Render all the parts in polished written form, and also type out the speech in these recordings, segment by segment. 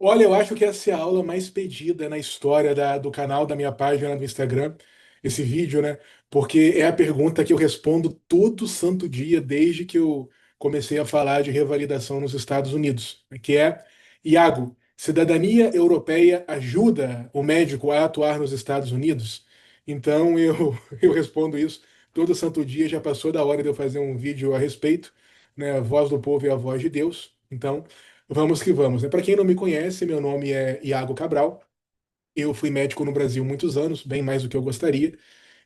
Olha, eu acho que essa é a aula mais pedida na história do canal, da minha página do Instagram, esse vídeo, né? Porque é a pergunta que eu respondo todo santo dia desde que eu comecei a falar de revalidação nos Estados Unidos, que é: Iago, cidadania europeia ajuda o médico a atuar nos Estados Unidos? Então eu respondo isso todo santo dia. Já passou da hora de eu fazer um vídeo a respeito, né? A voz do povo e a voz de Deus. Então, vamos que vamos, né? Para quem não me conhece, meu nome é Iago Cabral. Eu fui médico no Brasil muitos anos, bem mais do que eu gostaria.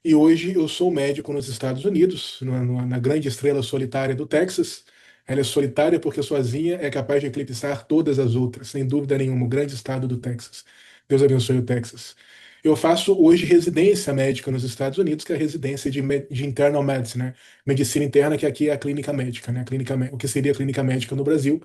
E hoje eu sou médico nos Estados Unidos, na grande estrela solitária do Texas. Ela é solitária porque sozinha é capaz de eclipsar todas as outras, sem dúvida nenhuma, o grande estado do Texas. Deus abençoe o Texas. Eu faço hoje residência médica nos Estados Unidos, que é a residência de internal medicine, né? Medicina interna, que aqui é a clínica médica, né? O que seria a clínica médica no Brasil.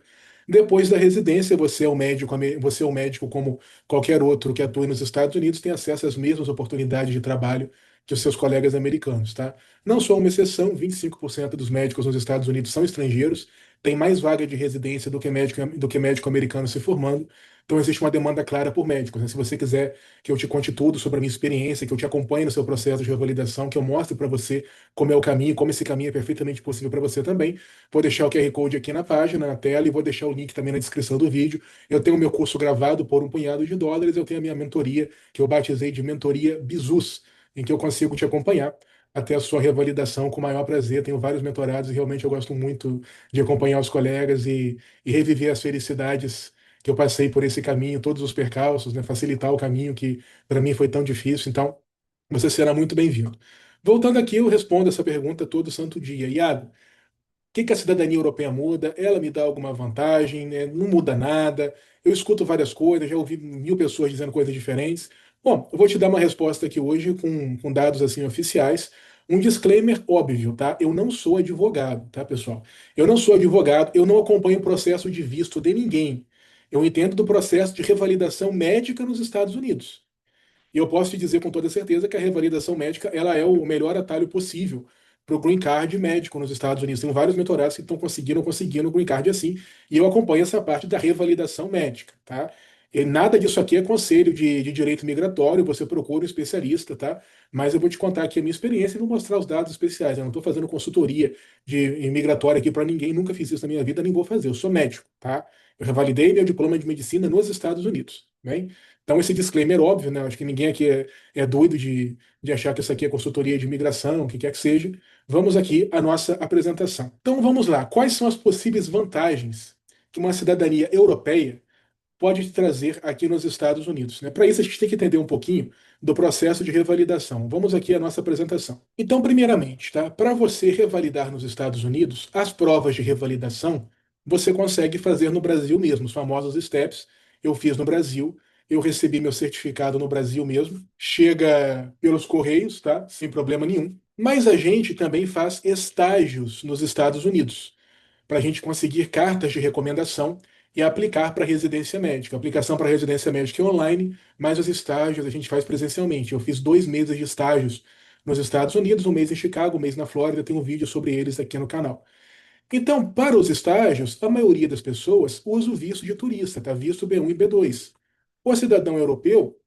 Depois da residência, você é um médico, você é um médico como qualquer outro que atue nos Estados Unidos, tem acesso às mesmas oportunidades de trabalho que os seus colegas americanos, tá? Não sou uma exceção, 25% dos médicos nos Estados Unidos são estrangeiros, tem mais vaga de residência do que médico americano se formando. Então existe uma demanda clara por médicos, né? Se você quiser que eu te conte tudo sobre a minha experiência, que eu te acompanhe no seu processo de revalidação, que eu mostre para você como é o caminho, como esse caminho é perfeitamente possível para você também, vou deixar o QR Code aqui na página, na tela, e vou deixar o link também na descrição do vídeo. Eu tenho o meu curso gravado por um punhado de dólares, eu tenho a minha mentoria, que eu batizei de Mentoria Bizus, em que eu consigo te acompanhar até a sua revalidação com o maior prazer. Tenho vários mentorados e realmente eu gosto muito de acompanhar os colegas e reviver as felicidades que eu passei por esse caminho, todos os percalços, né, facilitar o caminho que para mim foi tão difícil. Então, você será muito bem-vindo. Voltando aqui, eu respondo essa pergunta todo santo dia. Iago, que a cidadania europeia muda? Ela me dá alguma vantagem, né? Não muda nada. Eu escuto várias coisas, já ouvi mil pessoas dizendo coisas diferentes. Bom, eu vou te dar uma resposta aqui hoje com dados assim oficiais. Um disclaimer óbvio, tá? Eu não sou advogado, tá, pessoal? Eu não sou advogado, eu não acompanho o processo de visto de ninguém. Eu entendo do processo de revalidação médica nos Estados Unidos. E eu posso te dizer com toda certeza que a revalidação médica ela é o melhor atalho possível para o green card médico nos Estados Unidos. Tem vários mentorados que estão conseguindo o green card assim, e eu acompanho essa parte da revalidação médica, tá? E nada disso aqui é conselho de direito migratório, você procura um especialista, tá? Mas eu vou te contar aqui a minha experiência e vou mostrar os dados especiais. Eu não estou fazendo consultoria de imigratória aqui para ninguém, nunca fiz isso na minha vida, nem vou fazer. Eu sou médico, tá? Eu revalidei meu diploma de medicina nos Estados Unidos, bem? Então, esse disclaimer óbvio, né? Acho que ninguém aqui é doido de achar que isso aqui é consultoria de imigração, o que quer que seja. Vamos aqui à nossa apresentação. Então, vamos lá. Quais são as possíveis vantagens que uma cidadania europeia pode te trazer aqui nos Estados Unidos, né? Para isso, a gente tem que entender um pouquinho do processo de revalidação. Vamos aqui à nossa apresentação. Então, primeiramente, tá? Para você revalidar nos Estados Unidos, as provas de revalidação você consegue fazer no Brasil mesmo, os famosos STEPS. Eu fiz no Brasil, eu recebi meu certificado no Brasil mesmo. Chega pelos correios, tá? Sem problema nenhum. Mas a gente também faz estágios nos Estados Unidos para a gente conseguir cartas de recomendação e aplicar para residência médica. A aplicação para residência médica é online, mas os estágios a gente faz presencialmente. Eu fiz 2 meses de estágios nos Estados Unidos, um mês em Chicago, um mês na Flórida. Tem um vídeo sobre eles aqui no canal. Então, para os estágios, a maioria das pessoas usa o visto de turista, tá? Visto B1 e B2. O cidadão europeu,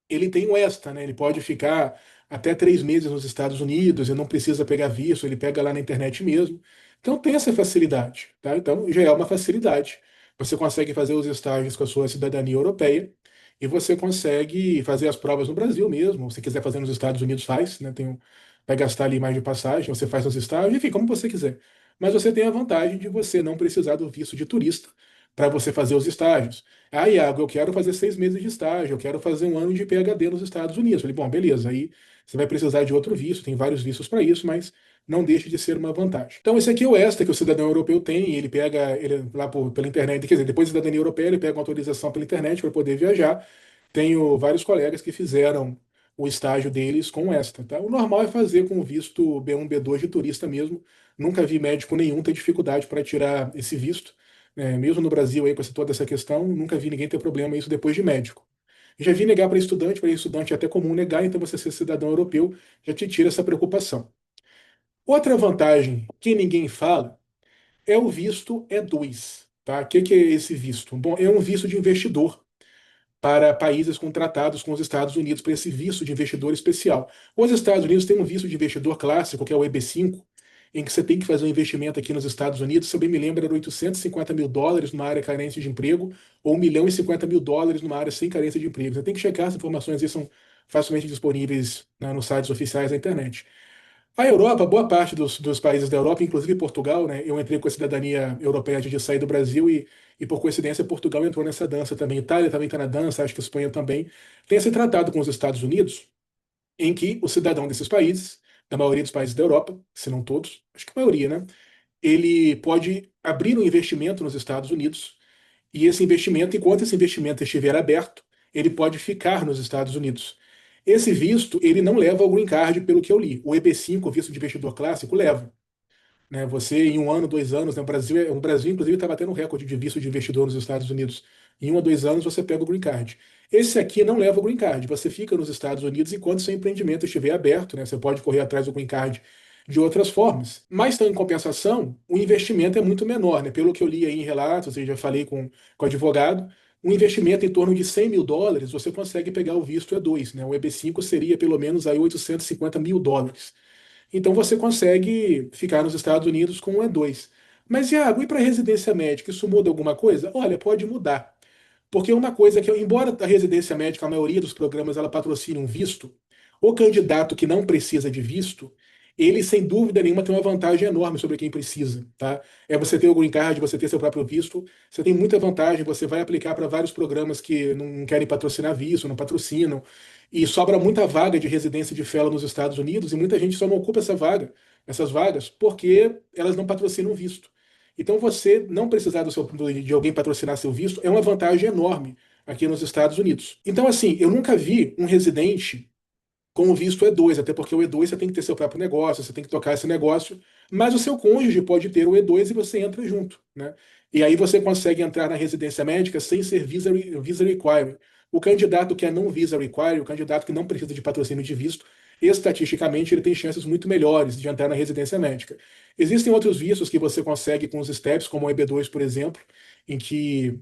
ele tem o ESTA, né? Ele pode ficar até 3 meses nos Estados Unidos e não precisa pegar visto, ele pega lá na internet mesmo. Então tem essa facilidade, tá? Então já é uma facilidade. Você consegue fazer os estágios com a sua cidadania europeia e você consegue fazer as provas no Brasil mesmo. Se quiser fazer nos Estados Unidos, faz, né? Vai gastar ali mais de passagem, você faz nos estágios, enfim, como você quiser. Mas você tem a vantagem de você não precisar do visto de turista para você fazer os estágios. Ah, Iago, eu quero fazer 6 meses de estágio, eu quero fazer um ano de PhD nos Estados Unidos. Eu falei, bom, beleza, aí você vai precisar de outro visto, tem vários vistos para isso, mas não deixa de ser uma vantagem. Então, esse aqui é o ESTA que o cidadão europeu tem, ele pega ele lá pela internet, quer dizer, depois da cidadania europeia, ele pega uma autorização pela internet para poder viajar. Tenho vários colegas que fizeram o estágio deles com o ESTA, tá? O normal é fazer com o visto B1, B2 de turista mesmo. Nunca vi médico nenhum ter dificuldade para tirar esse visto. Mesmo no Brasil aí com toda essa questão, nunca vi ninguém ter problema isso depois de médico. Já vi negar para estudante é até comum negar, então você ser cidadão europeu já te tira essa preocupação. Outra vantagem que ninguém fala é o visto E2. tá? O que é esse visto? Bom, é um visto de investidor para países com tratados com os Estados Unidos, para esse visto de investidor especial. Os Estados Unidos têm um visto de investidor clássico, que é o EB-5, em que você tem que fazer um investimento aqui nos Estados Unidos. Se eu bem me lembro, era US$ 850 mil numa área carente de emprego, ou US$ 1,050 mil numa área sem carência de emprego. Você tem que checar, as informações aí são facilmente disponíveis, né, nos sites oficiais da internet. A Europa, boa parte dos países da Europa, inclusive Portugal, né? Eu entrei com a cidadania europeia antes de sair do Brasil e por coincidência, Portugal entrou nessa dança também. Itália também está na dança, acho que a Espanha também. Tem esse tratado com os Estados Unidos, em que o cidadão desses países, da maioria dos países da Europa, se não todos, acho que a maioria, né? Ele pode abrir um investimento nos Estados Unidos e esse investimento, enquanto esse investimento estiver aberto, ele pode ficar nos Estados Unidos. Esse visto, ele não leva ao green card, pelo que eu li. O EB-5, o visto de investidor clássico, leva. Né? Você, em um ano, 2 anos, né? O Brasil, inclusive, está batendo um recorde de visto de investidor nos Estados Unidos. Em 1 a 2 anos, você pega o green card. Esse aqui não leva o green card. Você fica nos Estados Unidos enquanto seu empreendimento estiver aberto. Né? Você pode correr atrás do green card de outras formas. Mas, então, em compensação, o investimento é muito menor. Né? Pelo que eu li aí em relatos, e já falei com advogado, um investimento em torno de US$ 100 mil, você consegue pegar o visto E2. Né? O EB-5 seria pelo menos aí US$ 850 mil. Então você consegue ficar nos Estados Unidos com um E2. Mas, Iago, e para residência médica, isso muda alguma coisa? Olha, pode mudar. Porque uma coisa que, embora a residência médica, a maioria dos programas, ela patrocine um visto, o candidato que não precisa de visto, ele, sem dúvida nenhuma, tem uma vantagem enorme sobre quem precisa, tá? É você ter o green card, você ter seu próprio visto, você tem muita vantagem, você vai aplicar para vários programas que não querem patrocinar visto, não patrocinam, e sobra muita vaga de residência de fellow nos Estados Unidos, e muita gente só não ocupa essas vagas, porque elas não patrocinam visto. Então, você não precisar de alguém patrocinar seu visto é uma vantagem enorme aqui nos Estados Unidos. Então, assim, eu nunca vi um residente com o visto E2, até porque o E2 você tem que ter seu próprio negócio, você tem que tocar esse negócio, mas o seu cônjuge pode ter o E2 e você entra junto, né? E aí você consegue entrar na residência médica sem ser visa requiring. O candidato que é não visa requiring, o candidato que não precisa de patrocínio de visto, estatisticamente ele tem chances muito melhores de entrar na residência médica. Existem outros vistos que você consegue com os STEPs, como o EB2, por exemplo, em que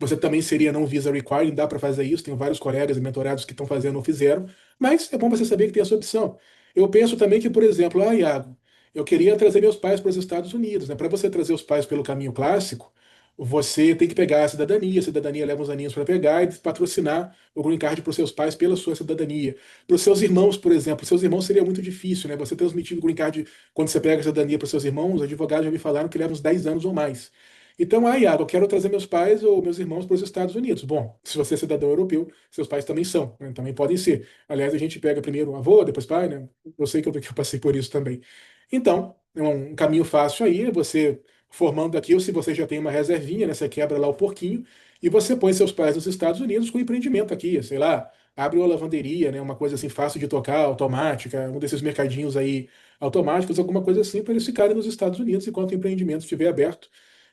você também seria não visa requiring, dá para fazer isso. Tenho vários colegas e mentorados que estão fazendo ou fizeram, mas é bom você saber que tem essa opção. Eu penso também que, por exemplo, Iago, eu queria trazer meus pais para os Estados Unidos, né? Para você trazer os pais pelo caminho clássico, você tem que pegar a cidadania leva uns aninhos para pegar e patrocinar o green card para os seus pais pela sua cidadania. Para os seus irmãos, por exemplo, seus irmãos seria muito difícil, né? Você transmitir o green card quando você pega a cidadania para os seus irmãos, os advogados já me falaram que leva uns 10 anos ou mais. Então, Iago, eu quero trazer meus pais ou meus irmãos para os Estados Unidos. Bom, se você é cidadão europeu, seus pais também são, né? Também podem ser. Aliás, a gente pega primeiro o avô, depois pai, né? Eu sei que eu passei por isso também. Então, é um caminho fácil aí, é você formando aqui, ou se você já tem uma reservinha, né? Você quebra lá o porquinho e você põe seus pais nos Estados Unidos com empreendimento aqui, sei lá, abre uma lavanderia, né? Uma coisa assim fácil de tocar, automática, um desses mercadinhos aí automáticos, alguma coisa assim, para eles ficarem nos Estados Unidos enquanto o empreendimento estiver aberto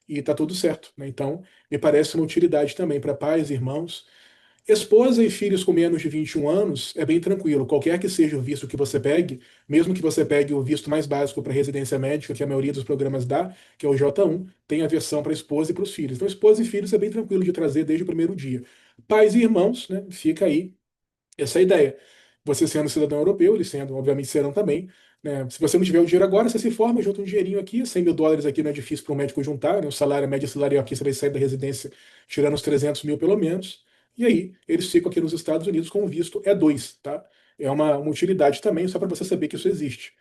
e está tudo certo, né? Então, me parece uma utilidade também para pais, irmãos. Esposa e filhos com menos de 21 anos é bem tranquilo. Qualquer que seja o visto que você pegue, mesmo que você pegue o visto mais básico para residência médica, que a maioria dos programas dá, que é o J1, tem a versão para esposa e para os filhos. Então, esposa e filhos é bem tranquilo de trazer desde o primeiro dia. Pais e irmãos, né? Fica aí essa é a ideia. Você sendo cidadão europeu, eles sendo, obviamente, serão também. Né? Se você não tiver o dinheiro agora, você se forma, junta um dinheirinho aqui, US$ 100 mil aqui não é difícil para um médico juntar, né? O salário, a média salarial aqui, você vai sair da residência tirando uns 300 mil pelo menos. E aí, eles ficam aqui nos Estados Unidos com o visto E2, tá? É uma utilidade também, só para você saber que isso existe.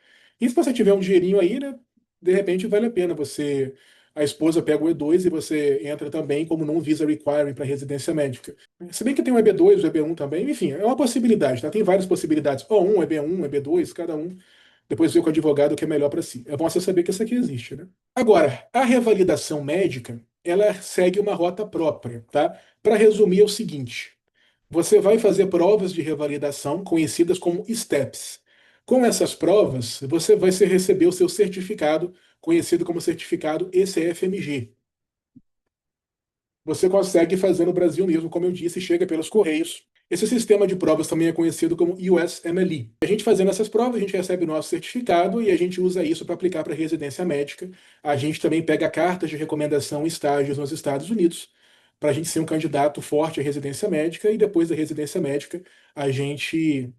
E se você tiver um dinheirinho aí, né? De repente vale a pena você. A esposa pega o E2 e você entra também como não visa requiring para residência médica. Se bem que tem o EB2, o EB1 também, enfim, é uma possibilidade, tá? Tem várias possibilidades. O1, EB1, EB2, cada um. Depois vê com o advogado o que é melhor para si. É bom você saber que isso aqui existe, né? Agora, a revalidação médica, ela segue uma rota própria, tá? Para resumir, é o seguinte: você vai fazer provas de revalidação conhecidas como STEPS. Com essas provas, você vai receber o seu certificado, conhecido como certificado ECFMG. Você consegue fazer no Brasil mesmo, como eu disse, chega pelos correios. Esse sistema de provas também é conhecido como USMLE. A gente fazendo essas provas, a gente recebe o nosso certificado e a gente usa isso para aplicar para residência médica. A gente também pega cartas de recomendação e estágios nos Estados Unidos para a gente ser um candidato forte à residência médica e depois da residência médica a gente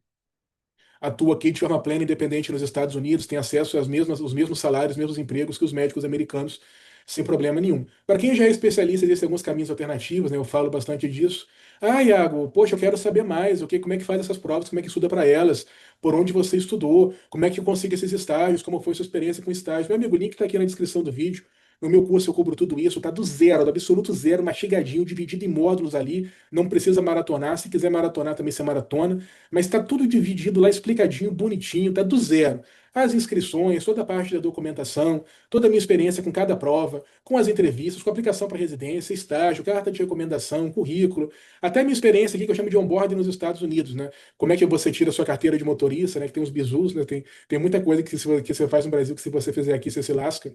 atua aqui de forma plena, independente nos Estados Unidos, tem acesso os mesmos salários, os mesmos empregos que os médicos americanos, sem problema nenhum. Para quem já é especialista, existem alguns caminhos alternativos, né? Eu falo bastante disso. Ah, Iago, poxa, eu quero saber mais, ok? Como é que faz essas provas, como é que estuda para elas, por onde você estudou, como é que eu consigo esses estágios, como foi sua experiência com estágio. Meu amigo, o link está aqui na descrição do vídeo. No meu curso eu cubro tudo isso, tá do zero, do absoluto zero, mastigadinho, dividido em módulos ali. Não precisa maratonar. Se quiser maratonar, também você maratona. Mas está tudo dividido lá, explicadinho, bonitinho, tá do zero. As inscrições, toda a parte da documentação, toda a minha experiência com cada prova, com as entrevistas, com a aplicação para residência, estágio, carta de recomendação, currículo, até a minha experiência aqui que eu chamo de onboarding nos Estados Unidos, né? Como é que você tira a sua carteira de motorista, né? Que tem os bizus, né? Tem muita coisa que você faz no Brasil que se você fizer aqui, você se lasca.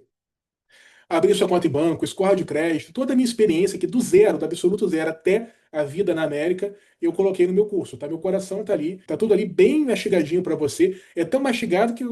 Abrir sua conta em banco, score de crédito, toda a minha experiência aqui do zero, do absoluto zero até a vida na América, eu coloquei no meu curso, tá? Meu coração tá ali, tá tudo ali bem mastigadinho para você. É tão mastigado que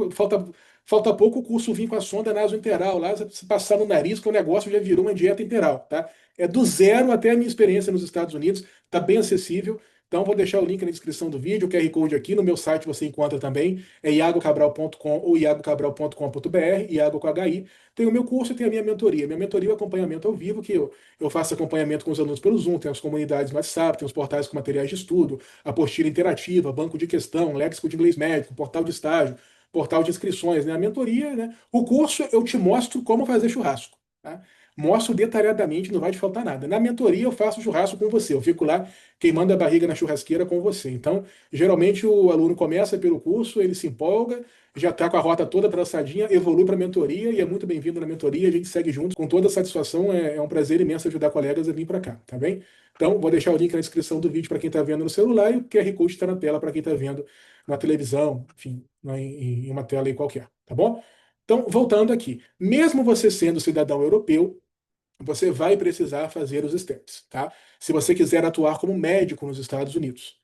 falta pouco o curso vir com a sonda nasointeral lá, se passar no nariz, que o negócio já virou uma dieta interal, tá? É do zero até a minha experiência nos Estados Unidos, tá bem acessível. Então, vou deixar o link na descrição do vídeo, o QR Code aqui, no meu site você encontra também, é iagocabral.com ou iagocabral.com.br, Iago com HI. Tem o meu curso e tem a minha mentoria. Minha mentoria é o acompanhamento ao vivo, que eu faço acompanhamento com os alunos pelo Zoom, tem as comunidades no WhatsApp, tem os portais com materiais de estudo, apostila interativa, banco de questão, léxico de inglês médico, portal de estágio, portal de inscrições, né? A mentoria, né? O curso eu te mostro como fazer churrasco, tá? Mostro detalhadamente, não vai te faltar nada. Na mentoria eu faço churrasco com você, eu fico lá queimando a barriga na churrasqueira com você. Então, geralmente o aluno começa pelo curso, ele se empolga, já está com a rota toda traçadinha, evolui para a mentoria e é muito bem-vindo na mentoria. A gente segue junto com toda a satisfação. É um prazer imenso ajudar colegas a vir para cá, tá bem? Então, vou deixar o link na descrição do vídeo para quem está vendo no celular e o QR Code está na tela para quem está vendo na televisão, enfim, em uma tela aí qualquer, tá bom? Então, voltando aqui, mesmo você sendo cidadão europeu, você vai precisar fazer os steps, tá? Se você quiser atuar como médico nos Estados Unidos.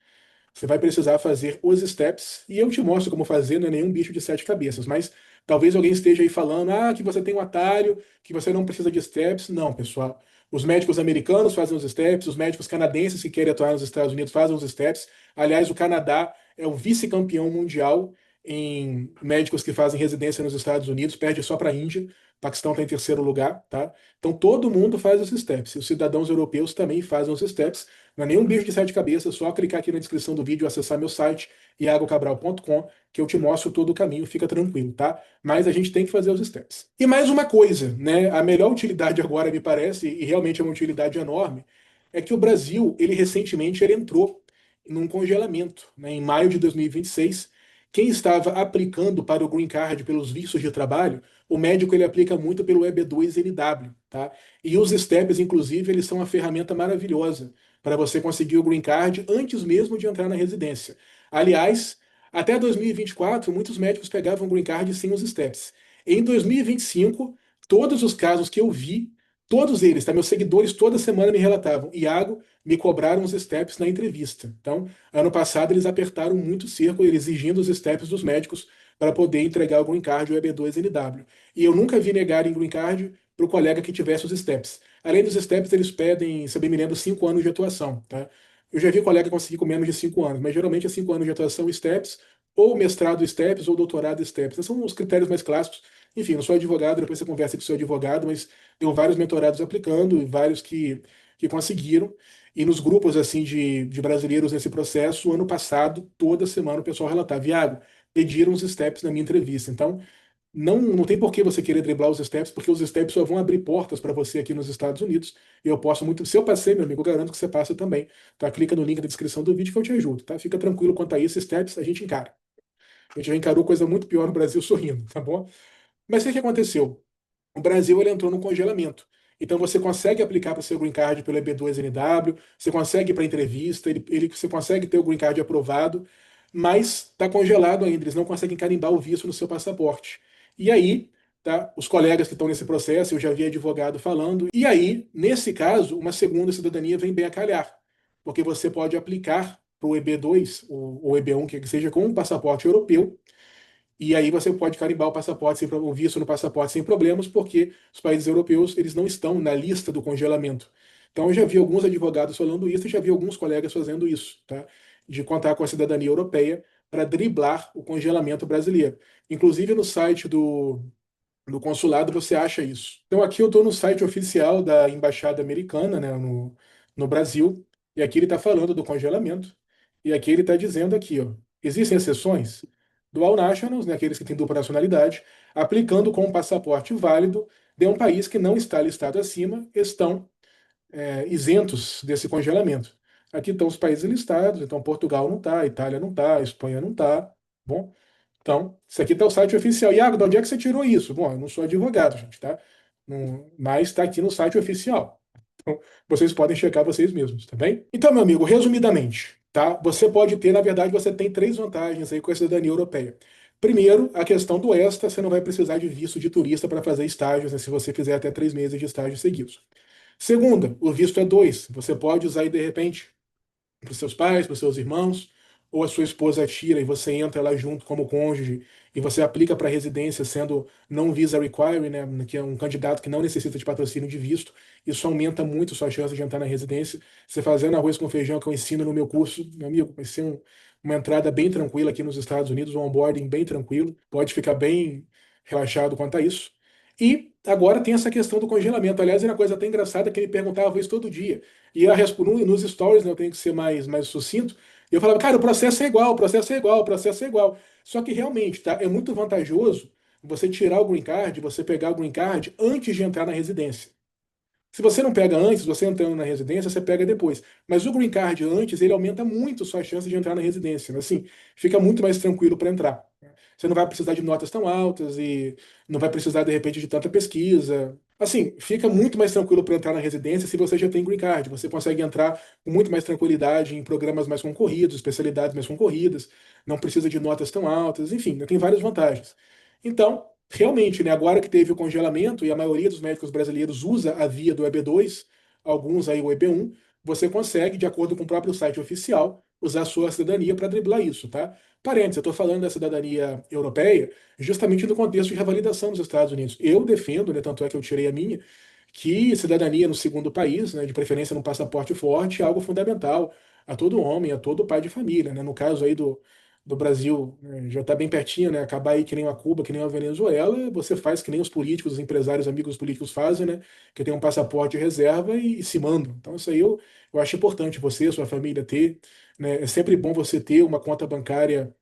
Você vai precisar fazer os steps e eu te mostro como fazer, não é nenhum bicho de sete cabeças, mas talvez alguém esteja aí falando, que você tem um atalho, que você não precisa de steps. Não, pessoal. Os médicos americanos fazem os steps, os médicos canadenses que querem atuar nos Estados Unidos fazem os steps. Aliás, o Canadá é o vice-campeão mundial em médicos que fazem residência nos Estados Unidos, perde só para a Índia. O Paquistão está em terceiro lugar, tá? Então todo mundo faz os steps. E os cidadãos europeus também fazem os steps. Não é nenhum bicho de sete cabeças, só clicar aqui na descrição do vídeo e acessar meu site, iagocabral.com, que eu te mostro todo o caminho, fica tranquilo, tá? Mas a gente tem que fazer os steps. E mais uma coisa, né? A melhor utilidade agora, me parece, e realmente é uma utilidade enorme, é que o Brasil, ele recentemente ele entrou num congelamento, né? Em maio de 2026, quem estava aplicando para o Green Card pelos vistos de trabalho, o médico ele aplica muito pelo EB2NW, tá? E os steps, inclusive, eles são uma ferramenta maravilhosa para você conseguir o Green Card antes mesmo de entrar na residência. Aliás, até 2024, muitos médicos pegavam o Green Card sem os steps. Em 2025, todos os casos que eu vi, todos eles, tá? Meus seguidores toda semana me relatavam, Iago, me cobraram os steps na entrevista. Então, ano passado eles apertaram muito o cerco, exigindo os steps dos médicos para poder entregar o Green Card ou EB2NW. E eu nunca vi negarem Green Card para o colega que tivesse os steps. Além dos steps, eles pedem, se eu bem me lembro, 5 anos de atuação, tá? Eu já vi colega conseguir com menos de 5 anos, mas geralmente é 5 anos de atuação steps, ou mestrado steps, ou doutorado steps. Esses são os critérios mais clássicos. Enfim, não sou advogado, depois você conversa com o seu advogado, mas tenho vários mentorados aplicando, e vários que conseguiram. E nos grupos assim de brasileiros nesse processo, ano passado, toda semana o pessoal relatava, Viago, pediram os steps na minha entrevista. Então, não tem por que você querer driblar os steps, porque os steps só vão abrir portas para você aqui nos Estados Unidos. E eu posso muito. Se eu passei, meu amigo, eu garanto que você passa também. Tá? Clica no link da descrição do vídeo que eu te ajudo, tá? Fica tranquilo quanto a isso, steps a gente encara. A gente já encarou coisa muito pior no Brasil sorrindo, tá bom? Mas o que aconteceu? O Brasil ele entrou no congelamento. Então você consegue aplicar para o seu Green Card pelo EB2NW, você consegue ir para entrevista, você consegue ter o Green Card aprovado, mas está congelado ainda, eles não conseguem carimbar o visto no seu passaporte. E aí, tá, os colegas que estão nesse processo, eu já vi advogado falando, e aí, nesse caso, uma segunda cidadania vem bem a calhar, porque você pode aplicar para o EB2 ou EB1, que seja, com um passaporte europeu, e aí você pode carimbar o passaporte, o visto no passaporte sem problemas, porque os países europeus eles não estão na lista do congelamento. Então eu já vi alguns advogados falando isso e já vi alguns colegas fazendo isso, tá? De contar com a cidadania europeia para driblar o congelamento brasileiro. Inclusive no site do consulado você acha isso. Então aqui eu estou no site oficial da Embaixada Americana, né, no Brasil, e aqui ele está falando do congelamento, e aqui ele está dizendo aqui, ó, existem exceções? Dual nationals, né, aqueles que têm dupla nacionalidade, aplicando com um passaporte válido de um país que não está listado acima, estão isentos desse congelamento. Aqui estão os países listados, então Portugal não está, Itália não está, Espanha não está, bom? Então, isso aqui está o site oficial. Iago, de onde é que você tirou isso? Bom, eu não sou advogado, gente, tá? Mas está aqui no site oficial. Então, vocês podem checar vocês mesmos, tá bem? Então, meu amigo, resumidamente, tá? Você pode ter, na verdade, você tem três vantagens aí com a cidadania europeia. Primeiro, a questão do ESTA, você não vai precisar de visto de turista para fazer estágios, né, se você fizer até 3 meses de estágios seguidos. Segunda, o visto é dois. Você pode usar aí, de repente, para os seus pais, para os seus irmãos, ou a sua esposa tira e você entra lá junto como cônjuge e você aplica para residência sendo não visa require, né, que é um candidato que não necessita de patrocínio de visto. Isso aumenta muito sua chance de entrar na residência. Você fazendo arroz com feijão que eu ensino no meu curso, meu amigo, vai ser uma entrada bem tranquila aqui nos Estados Unidos, um onboarding bem tranquilo. Pode ficar bem relaxado quanto a isso. E agora tem essa questão do congelamento. Aliás, é uma coisa até engraçada que ele perguntava isso todo dia. E a nos stories, né, eu tenho que ser mais sucinto. E eu falava, cara, o processo é igual, o processo é igual, o processo é igual. Só que realmente, tá, é muito vantajoso você tirar o green card, você pegar o green card antes de entrar na residência. Se você não pega antes, você entrando na residência, você pega depois. Mas o green card antes, ele aumenta muito sua chance de entrar na residência. Assim, fica muito mais tranquilo para entrar. Você não vai precisar de notas tão altas e não vai precisar, de repente, de tanta pesquisa. Assim, fica muito mais tranquilo para entrar na residência se você já tem green card. Você consegue entrar com muito mais tranquilidade em programas mais concorridos, especialidades mais concorridas, não precisa de notas tão altas, enfim, tem várias vantagens. Então, realmente, né, agora que teve o congelamento e a maioria dos médicos brasileiros usa a via do EB2, alguns aí o EB1, você consegue, de acordo com o próprio site oficial, usar a sua cidadania para driblar isso, tá? Parênteses, eu estou falando da cidadania europeia justamente no contexto de revalidação dos Estados Unidos. Eu defendo, né, tanto é que eu tirei a minha, que cidadania no segundo país, né, de preferência num passaporte forte, é algo fundamental a todo homem, a todo pai de família, né? No caso aí do Brasil, né, já está bem pertinho, né? Acabar aí que nem uma Cuba, que nem uma Venezuela, você faz que nem os políticos, os empresários, amigos políticos fazem, né? Que tem um passaporte de reserva e se mandam. Então isso aí eu acho importante você, sua família ter, né? É sempre bom você ter uma conta bancária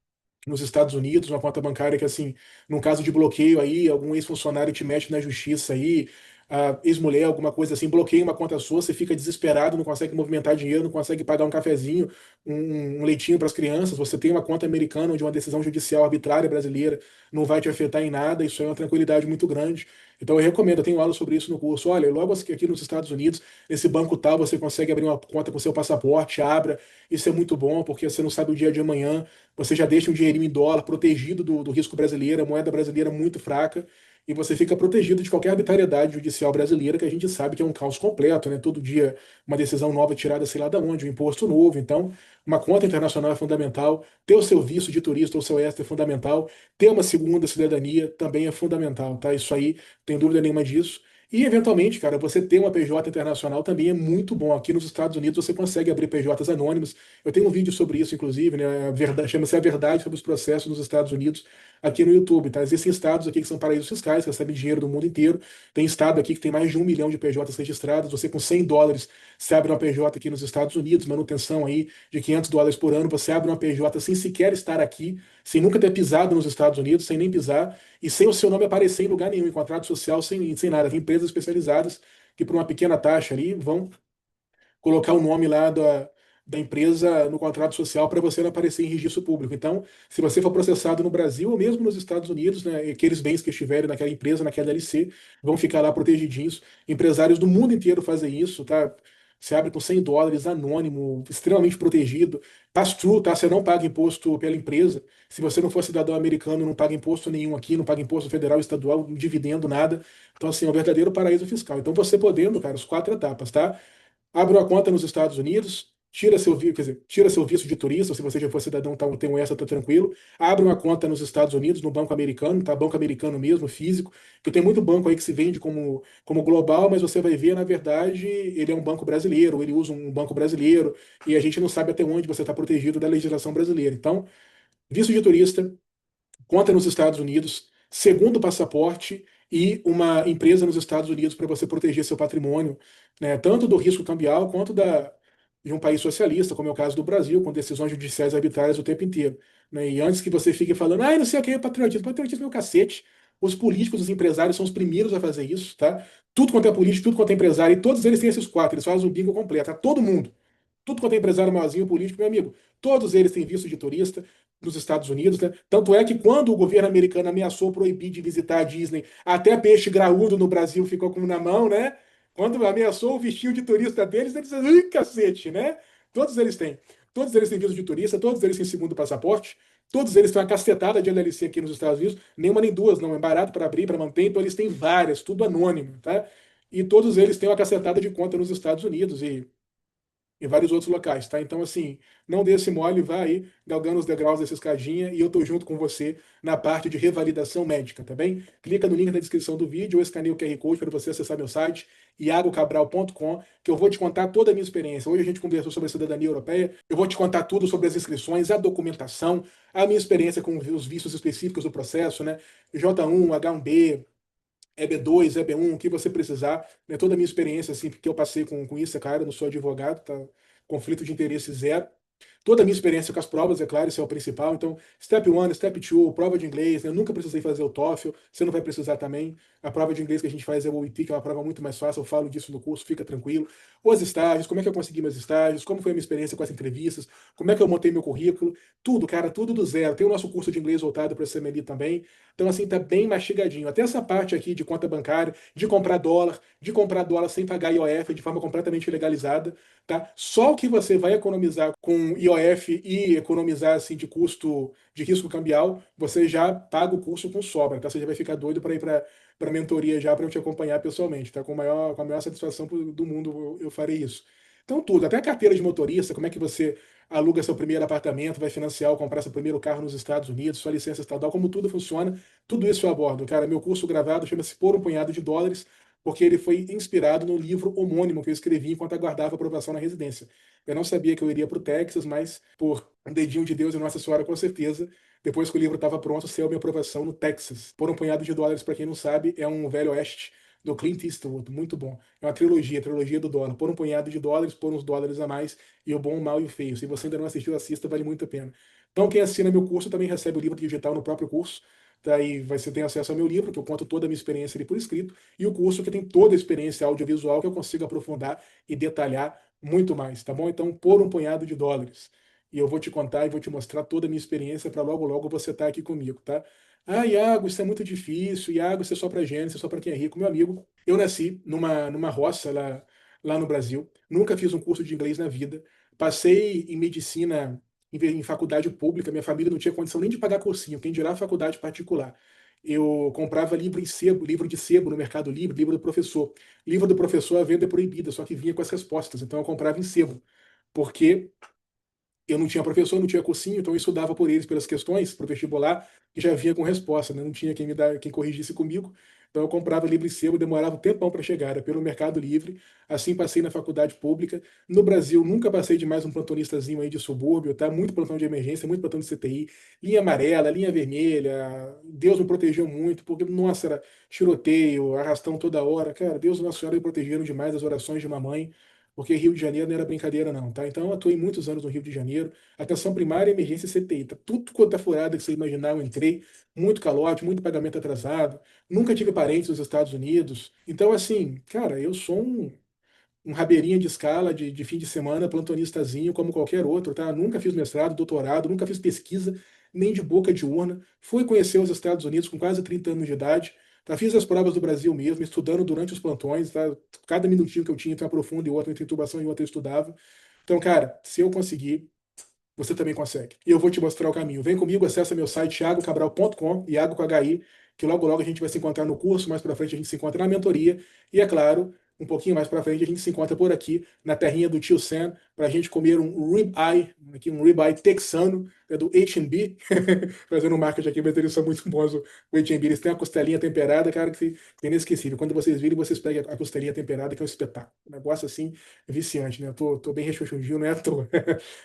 nos Estados Unidos, uma conta bancária que, assim, num caso de bloqueio aí, algum ex-funcionário te mete na justiça aí, a ex-mulher, alguma coisa assim, bloqueia uma conta sua, você fica desesperado, não consegue movimentar dinheiro, não consegue pagar um cafezinho, um leitinho para as crianças, você tem uma conta americana onde uma decisão judicial arbitrária brasileira não vai te afetar em nada, isso é uma tranquilidade muito grande. Então eu recomendo, eu tenho aula sobre isso no curso. Olha, logo aqui nos Estados Unidos, esse banco tal, você consegue abrir uma conta com seu passaporte, abra, isso é muito bom, porque você não sabe o dia de amanhã, você já deixa um dinheirinho em dólar protegido do risco brasileiro, a moeda brasileira é muito fraca, e você fica protegido de qualquer arbitrariedade judicial brasileira, que a gente sabe que é um caos completo, né? Todo dia uma decisão nova tirada, sei lá de onde, um imposto novo. Então, uma conta internacional é fundamental, ter o seu visto de turista ou seu extra é fundamental, ter uma segunda cidadania também é fundamental, tá? Isso aí, não tem dúvida nenhuma disso. E, eventualmente, cara, você ter uma PJ internacional também é muito bom. Aqui nos Estados Unidos você consegue abrir PJs anônimos. Eu tenho um vídeo sobre isso, inclusive, né? Chama-se A Verdade sobre os Processos nos Estados Unidos, aqui no YouTube, tá? Existem estados aqui que são paraísos fiscais, que recebem dinheiro do mundo inteiro. Tem estado aqui que tem mais de 1 milhão de PJs registrados. Você, com $100, você abre uma PJ aqui nos Estados Unidos, manutenção aí de $500 por ano. Você abre uma PJ sem sequer estar aqui, sem nunca ter pisado nos Estados Unidos, sem nem pisar, e sem o seu nome aparecer em lugar nenhum, em contrato social, sem nada. Tem empresas especializadas que, por uma pequena taxa ali, vão colocar o nome lá da empresa no contrato social para você não aparecer em registro público. Então, se você for processado no Brasil ou mesmo nos Estados Unidos, né, aqueles bens que estiverem naquela empresa, naquela LC, vão ficar lá protegidinhos. Empresários do mundo inteiro fazem isso, tá? Você abre com $100, anônimo, extremamente protegido. Pass-through, tá? Você não paga imposto pela empresa. Se você não for cidadão americano, não paga imposto nenhum aqui, não paga imposto federal, estadual, dividendo, nada. Então, assim, é um verdadeiro paraíso fiscal. Então, você podendo, cara, as quatro etapas, tá? Abre uma conta nos Estados Unidos, quer dizer, tira seu visto de turista, se você já for cidadão, tá, tem um essa, tá tranquilo. Abre uma conta nos Estados Unidos, no banco americano, tá? Banco americano mesmo, físico, que tem muito banco aí que se vende como global, mas você vai ver, na verdade, ele é um banco brasileiro, ele usa um banco brasileiro, e a gente não sabe até onde você está protegido da legislação brasileira. Então, visto de turista, conta nos Estados Unidos, segundo passaporte e uma empresa nos Estados Unidos para você proteger seu patrimônio, né, tanto do risco cambial quanto de um país socialista, como é o caso do Brasil, com decisões judiciais arbitrárias o tempo inteiro. Né? E antes que você fique falando, não sei o que é patriotismo, patriotismo é o cacete. Os políticos, os empresários são os primeiros a fazer isso, tá? Tudo quanto é político, tudo quanto é empresário, e todos eles têm esses quatro, eles fazem o bingo completo, tá? Todo mundo. Tudo quanto é empresário maiorzinho, político, meu amigo, todos eles têm visto de turista nos Estados Unidos, né? Tanto é que quando o governo americano ameaçou proibir de visitar a Disney, até peixe graúdo no Brasil ficou com na mão, né? Quando ameaçou o vestiu de turista deles, eles disseram, ai, cacete, né? Todos eles têm. Todos eles têm visto de turista, todos eles têm segundo passaporte, todos eles têm uma cacetada de LLC aqui nos Estados Unidos, nenhuma nem duas, não, é barato para abrir, para manter, então eles têm várias, tudo anônimo, tá? E todos eles têm uma cacetada de conta nos Estados Unidos e vários outros locais, tá? Então, assim, não dê esse mole, vai aí galgando os degraus dessa escadinha e eu tô junto com você na parte de revalidação médica, tá bem? Clica no link na descrição do vídeo ou escaneia o QR Code para você acessar meu site, iagocabral.com, que eu vou te contar toda a minha experiência. Hoje a gente conversou sobre a cidadania europeia, eu vou te contar tudo sobre as inscrições, a documentação, a minha experiência com os vistos específicos do processo, né? J1, H1B, EB2, EB1, o que você precisar, né? Toda a minha experiência, assim, que eu passei com isso, cara, eu não sou advogado, tá? Conflito de interesse zero. Toda a minha experiência com as provas, é claro, isso é o principal. Então, Step 1, Step 2, prova de inglês, né? Eu nunca precisei fazer o TOEFL, você não vai precisar também. A prova de inglês que a gente faz é o OIT, que é uma prova muito mais fácil, eu falo disso no curso, fica tranquilo. Os estágios, como é que eu consegui meus estágios, como foi a minha experiência com as entrevistas, como é que eu montei meu currículo, tudo, cara, tudo do zero. Tem o nosso curso de inglês voltado para o CMLI também. Então, assim, tá bem mastigadinho. Até essa parte aqui de conta bancária, de comprar dólar sem pagar IOF de forma completamente legalizada, tá? Só o que você vai economizar com IOF e economizar assim de custo de risco cambial, você já paga o curso com sobra, tá? Você já vai ficar doido para ir para mentoria já para eu te acompanhar pessoalmente, tá? Com a maior satisfação do mundo eu farei isso. Então tudo, até a carteira de motorista, como é que você aluga seu primeiro apartamento, vai financiar ou comprar seu primeiro carro nos Estados Unidos, sua licença estadual, como tudo funciona, tudo isso eu abordo. Cara, meu curso gravado chama-se Por um Punhado de Dólares, porque ele foi inspirado no livro homônimo que eu escrevi enquanto aguardava aprovação na residência. Eu não sabia que eu iria para o Texas, mas por um dedinho de Deus e Nossa Senhora, com certeza, depois que o livro estava pronto, saiu minha aprovação no Texas. Por um punhado de dólares, para quem não sabe, é um velho oeste do Clint Eastwood, muito bom. É uma trilogia, a trilogia do dólar. Por um punhado de dólares, por uns dólares a mais, e o bom, o mal e o feio. Se você ainda não assistiu, assista, vale muito a pena. Então, quem assina meu curso também recebe o livro digital no próprio curso. Daí você tem acesso ao meu livro, que eu conto toda a minha experiência ali por escrito, e o curso que tem toda a experiência audiovisual que eu consigo aprofundar e detalhar muito mais, tá bom? Então, por um punhado de dólares. E eu vou te contar e vou te mostrar toda a minha experiência para logo, logo você estar aqui comigo, tá? Ah, Iago, isso é muito difícil. Iago, isso é só para gênio, isso é só para quem é rico. Meu amigo, eu nasci numa roça lá no Brasil. Nunca fiz um curso de inglês na vida. Passei em medicina em faculdade pública. Minha família não tinha condição nem de pagar cursinho, quem dirá faculdade particular. Eu comprava livro em sebo, livro de sebo no Mercado Livre, livro do professor. Livro do professor, a venda é proibida, só que vinha com as respostas. Então eu comprava em sebo. Porque eu não tinha professor, não tinha cursinho, então eu estudava por eles, pelas questões, para o vestibular, que já vinha com resposta, né? Não tinha quem corrigisse comigo. Então eu comprava livro em sebo, demorava um tempão para chegar, era pelo Mercado Livre. Assim passei na faculdade pública. No Brasil, nunca passei de mais um plantonistazinho aí de subúrbio, tá? Muito plantão de emergência, muito plantão de CTI, linha amarela, linha vermelha. Deus me protegeu muito, porque, nossa, era tiroteio, arrastão toda hora. Cara, Deus e Nossa Senhora me protegeram demais das orações de mamãe, porque Rio de Janeiro não era brincadeira, não, tá? Então, eu atuei muitos anos no Rio de Janeiro, atenção primária, emergência e CTI, tá? Tudo quanto é furada que você imaginar, eu entrei, muito calote, muito pagamento atrasado, nunca tive parentes nos Estados Unidos. Então, assim, cara, eu sou um rabeirinha de escala de fim de semana, plantonistazinho, como qualquer outro, tá? Nunca fiz mestrado, doutorado, nunca fiz pesquisa, nem de boca de urna. Fui conhecer os Estados Unidos com quase 30 anos de idade. Tá? Fiz as provas do Brasil mesmo, estudando durante os plantões, tá? Cada minutinho que eu tinha, entre uma profunda e outra, entre intubação e outra, eu estudava. Então, cara, se eu conseguir, você também consegue. E eu vou te mostrar o caminho. Vem comigo, acessa meu site iagocabral.com, Iago com HI, que logo logo a gente vai se encontrar no curso, mais pra frente a gente se encontra na mentoria. E é claro, um pouquinho mais para frente, a gente se encontra por aqui, na terrinha do tio Sam, para a gente comer um ribeye, aqui um ribeye texano, do H&B, fazendo um marketing aqui, mas eles são muito bons, o H&B. Eles têm a costelinha temperada, cara, que é inesquecível. Quando vocês virem, vocês pegam a costelinha temperada, que é um espetáculo. Um negócio assim, viciante, né? Eu tô bem rechonchudinho, não é à toa.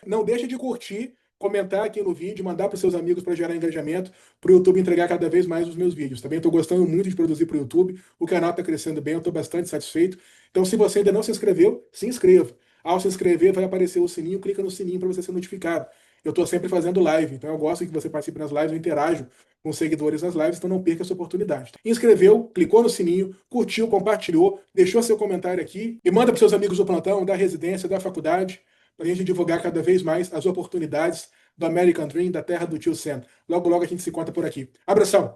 Não deixa de curtir, comentar aqui no vídeo, mandar para seus amigos para gerar engajamento, para o YouTube entregar cada vez mais os meus vídeos. Também estou gostando muito de produzir para o YouTube, o canal está crescendo bem, eu estou bastante satisfeito. Então, se você ainda não se inscreveu, se inscreva. Ao se inscrever, vai aparecer o sininho, clica no sininho para você ser notificado. Eu estou sempre fazendo live, então eu gosto que você participe nas lives, eu interajo com os seguidores nas lives, então não perca essa oportunidade. Inscreveu, clicou no sininho, curtiu, compartilhou, deixou seu comentário aqui e manda para seus amigos do plantão, da residência, da faculdade, para a gente divulgar cada vez mais as oportunidades do American Dream, da terra do tio Sam. Logo, logo a gente se encontra por aqui. Abração!